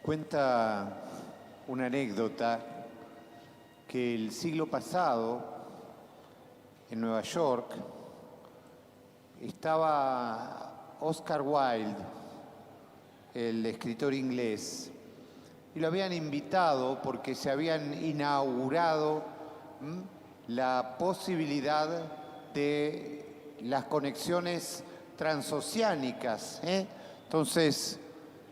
Cuenta una anécdota que el siglo pasado, en Nueva York, estaba Oscar Wilde, el escritor inglés, y lo habían invitado porque se habían inaugurado la posibilidad de las conexiones transoceánicas. Entonces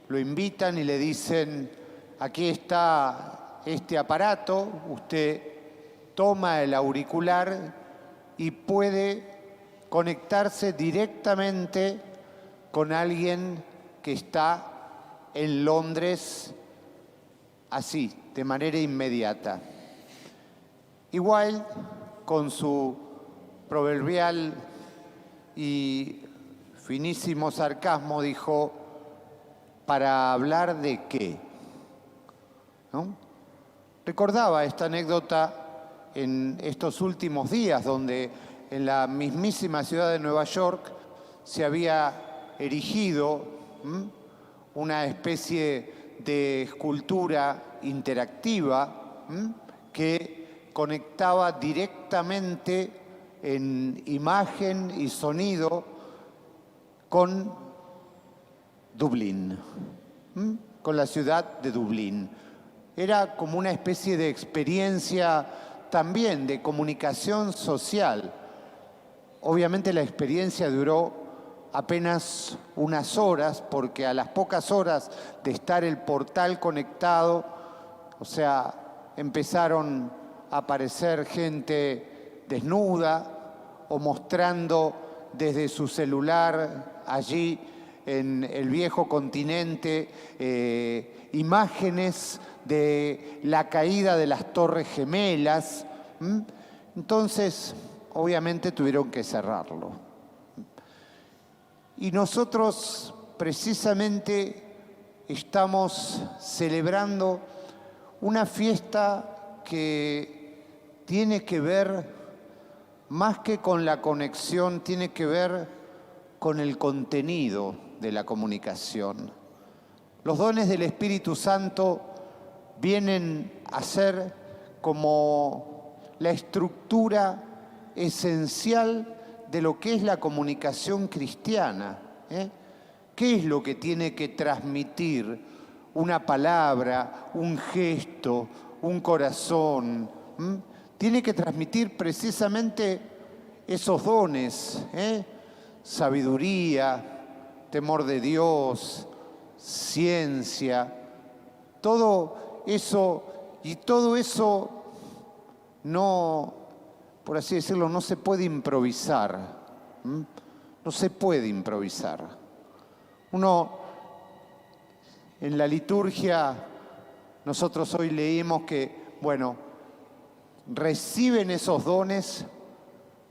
lo invitan y le dicen: aquí está este aparato, usted toma el auricular y puede conectarse directamente con alguien que está en Londres, así, de manera inmediata. Y Wilde, con su proverbial y finísimo sarcasmo, dijo: ¿para hablar de qué? ¿No? Recordaba esta anécdota en estos últimos días, donde en la mismísima ciudad de Nueva York se había erigido una especie de escultura interactiva que conectaba directamente en imagen y sonido con Dublín, con la ciudad de Dublín. Era como una especie de experiencia también de comunicación social. Obviamente la experiencia duró apenas unas horas, porque a las pocas horas de estar el portal conectado, o sea, empezaron a aparecer gente desnuda o mostrando desde su celular allí en el viejo continente imágenes de la caída de las Torres Gemelas. Entonces, obviamente tuvieron que cerrarlo. Y nosotros precisamente estamos celebrando una fiesta que tiene que ver, más que con la conexión, tiene que ver con el contenido de la comunicación. Los dones del Espíritu Santo vienen a ser como la estructura esencial de lo que es la comunicación cristiana. ¿Qué es lo que tiene que transmitir una palabra, un gesto, un corazón? Tiene que transmitir precisamente esos dones, sabiduría, temor de Dios, ciencia, todo eso, y todo eso no, por así decirlo, no se puede improvisar. No se puede improvisar. Uno, en la liturgia, nosotros hoy leímos que, bueno, reciben esos dones,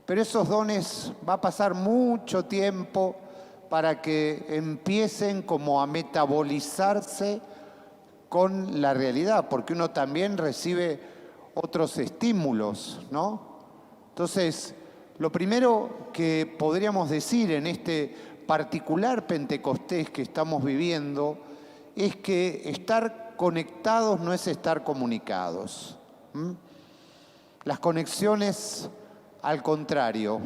pero esos dones va a pasar mucho tiempo para que empiecen como a metabolizarse con la realidad, porque uno también recibe otros estímulos, ¿no? Entonces, lo primero que podríamos decir en este particular Pentecostés que estamos viviendo es que estar conectados no es estar comunicados. Las conexiones, al contrario,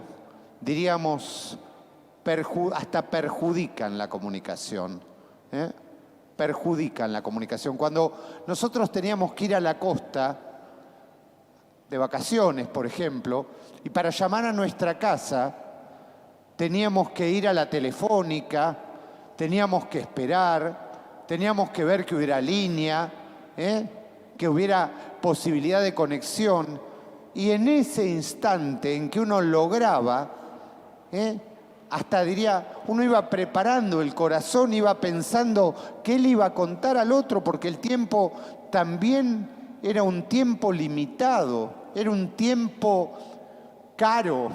diríamos, hasta perjudican la comunicación. Perjudican la comunicación. Cuando nosotros teníamos que ir a la costa de vacaciones, por ejemplo, y para llamar a nuestra casa teníamos que ir a la telefónica, teníamos que esperar, teníamos que ver que hubiera línea, que hubiera posibilidad de conexión, y en ese instante en que uno lograba, hasta diría, uno iba preparando el corazón, iba pensando qué le iba a contar al otro, porque el tiempo también era un tiempo limitado, era un tiempo caro,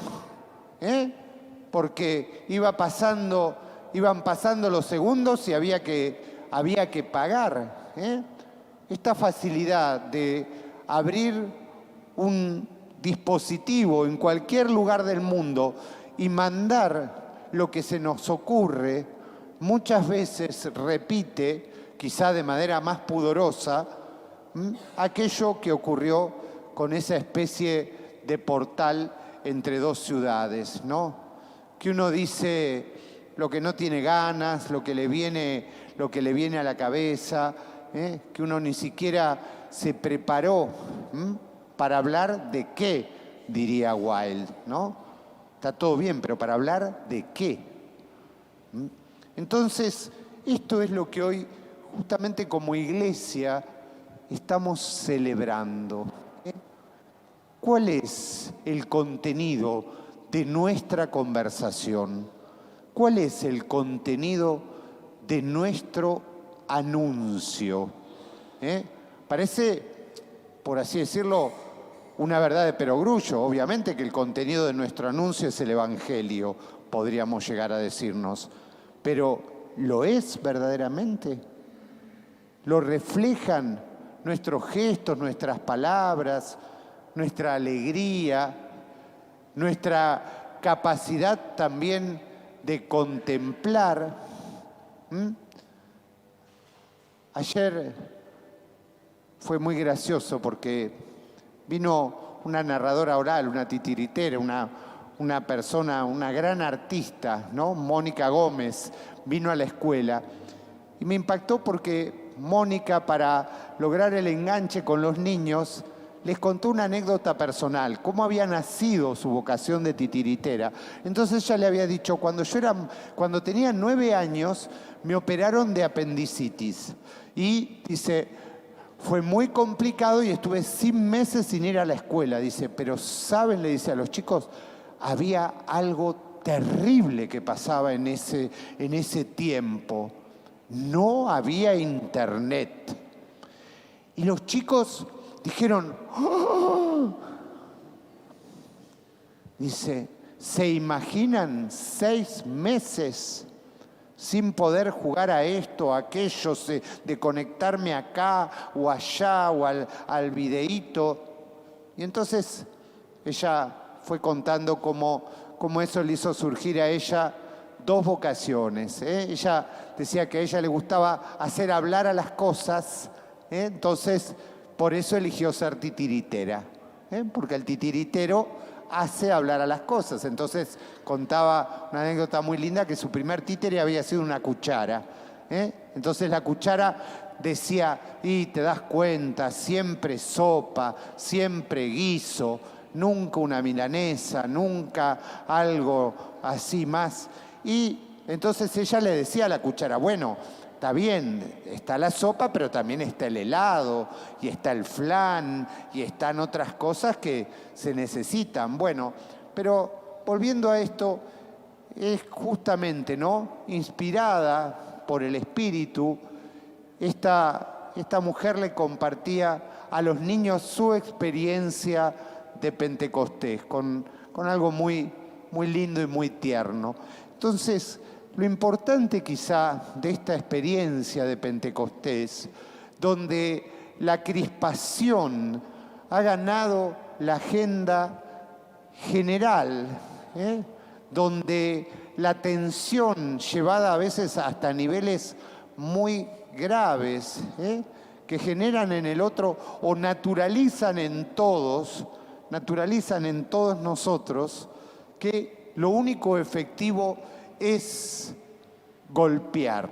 porque iban pasando los segundos y había que pagar. Esta facilidad de abrir un dispositivo en cualquier lugar del mundo y mandar lo que se nos ocurre, muchas veces repite quizá de manera más pudorosa, aquello que ocurrió con esa especie de portal entre dos ciudades, ¿no? Que uno dice lo que no tiene ganas, lo que le viene a la cabeza, que uno ni siquiera se preparó para hablar de qué, diría Wilde, ¿no? Está todo bien, pero ¿para hablar de qué? Entonces, esto es lo que hoy, justamente como iglesia, estamos celebrando. ¿Cuál es el contenido de nuestra conversación? ¿Cuál es el contenido de nuestro anuncio? Parece, por así decirlo, una verdad de perogrullo. Obviamente que el contenido de nuestro anuncio es el Evangelio, podríamos llegar a decirnos. Pero, ¿lo es verdaderamente? ¿Lo reflejan nuestros gestos, nuestras palabras, nuestra alegría, nuestra capacidad también de contemplar? Ayer fue muy gracioso porque vino una narradora oral, una titiritera, una persona, una gran artista, ¿no? Mónica Gómez, vino a la escuela y me impactó porque Mónica, para lograr el enganche con los niños, les contó una anécdota personal, cómo había nacido su vocación de titiritera. Entonces ella le había dicho, cuando tenía 9 años, me operaron de apendicitis. Y dice, fue muy complicado y estuve 100 meses sin ir a la escuela. Dice, pero ¿saben? Le dice a los chicos, había algo terrible que pasaba en ese tiempo. No había internet. Y los chicos dijeron, ¡oh! Dice, ¿se imaginan 6 meses sin poder jugar a esto, a aquello, de conectarme acá o allá o al videíto? Y entonces ella fue contando cómo eso le hizo surgir a ella 2 vocaciones. Ella decía que a ella le gustaba hacer hablar a las cosas, entonces por eso eligió ser titiritera, porque el titiritero hace hablar a las cosas. Entonces contaba una anécdota muy linda que su primer títere había sido una cuchara. Entonces la cuchara decía, y te das cuenta, siempre sopa, siempre guiso, nunca una milanesa, nunca algo así más. Y entonces ella le decía a la cuchara, bueno, está bien, está la sopa, pero también está el helado, y está el flan, y están otras cosas que se necesitan. Bueno, pero volviendo a esto, es justamente, ¿no?, inspirada por el Espíritu, esta mujer le compartía a los niños su experiencia de Pentecostés, con algo muy, muy lindo y muy tierno. Entonces, lo importante quizá de esta experiencia de Pentecostés, donde la crispación ha ganado la agenda general, donde la tensión llevada a veces hasta niveles muy graves, que generan en el otro o naturalizan en todos nosotros que lo único efectivo es golpear.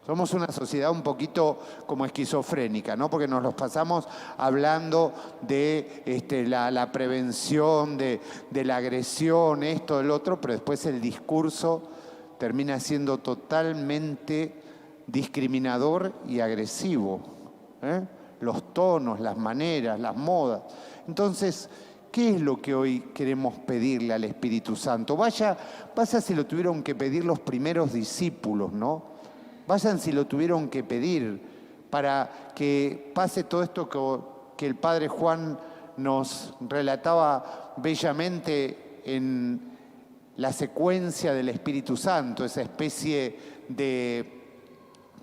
Somos una sociedad un poquito como esquizofrénica, ¿no? Porque nos los pasamos hablando de la prevención, de la agresión, esto, el otro, pero después el discurso termina siendo totalmente discriminador y agresivo. Los tonos, las maneras, las modas. Entonces, ¿qué es lo que hoy queremos pedirle al Espíritu Santo? Vaya si lo tuvieron que pedir los primeros discípulos, ¿no? Vayan si lo tuvieron que pedir para que pase todo esto que el Padre Juan nos relataba bellamente en la secuencia del Espíritu Santo, esa especie de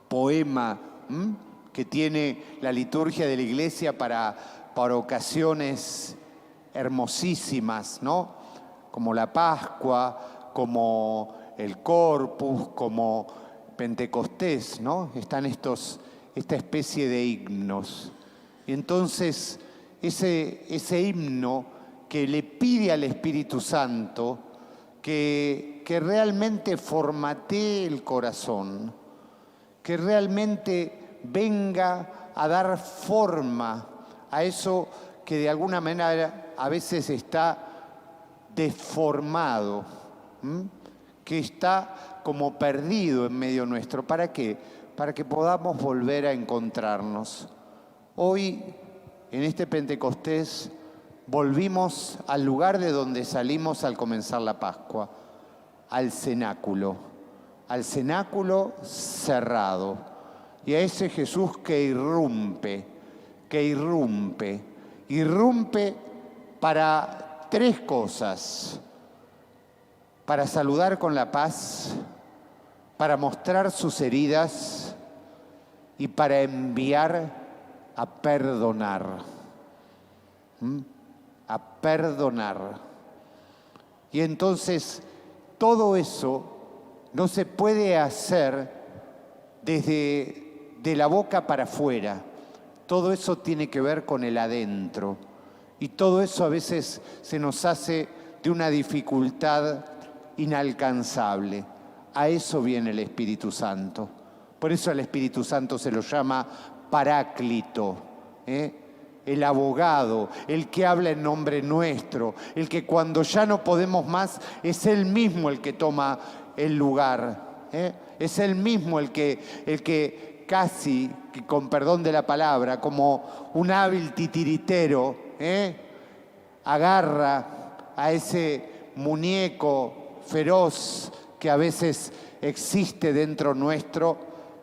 poema que tiene la liturgia de la Iglesia para ocasiones hermosísimas, ¿no? Como la Pascua, como el Corpus, como Pentecostés, ¿no? Están esta especie de himnos. Y entonces ese himno que le pide al Espíritu Santo que realmente formatee el corazón, que realmente venga a dar forma a eso que de alguna manera a veces está deformado, que está como perdido en medio nuestro. ¿Para qué? Para que podamos volver a encontrarnos. Hoy, en este Pentecostés, volvimos al lugar de donde salimos al comenzar la Pascua, al cenáculo cerrado, y a ese Jesús que irrumpe para tres cosas: para saludar con la paz, para mostrar sus heridas y para enviar a perdonar. A perdonar. Y entonces todo eso no se puede hacer de la boca para afuera. Todo eso tiene que ver con el adentro. Y todo eso a veces se nos hace de una dificultad inalcanzable. A eso viene el Espíritu Santo. Por eso al Espíritu Santo se lo llama Paráclito, el abogado, el que habla en nombre nuestro, el que cuando ya no podemos más es Él mismo el que toma el lugar. Es Él mismo el que casi, con perdón de la palabra, como un hábil titiritero, agarra a ese muñeco feroz que a veces existe dentro nuestro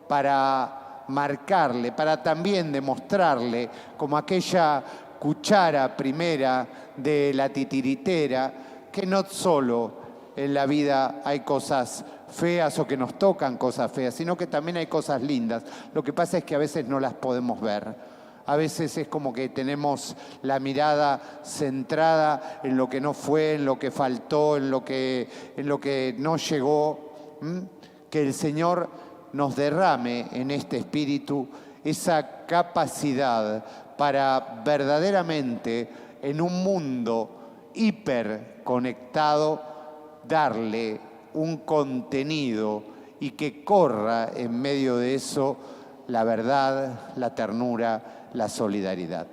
para marcarle, para también demostrarle, como aquella cuchara primera de la titiritera, que no solo en la vida hay cosas feas o que nos tocan cosas feas, sino que también hay cosas lindas. Lo que pasa es que a veces no las podemos ver. A veces es como que tenemos la mirada centrada en lo que no fue, en lo que faltó, en lo que no llegó. Que el Señor nos derrame en este espíritu esa capacidad para verdaderamente en un mundo hiperconectado darle un contenido y que corra en medio de eso la verdad, la ternura, la solidaridad.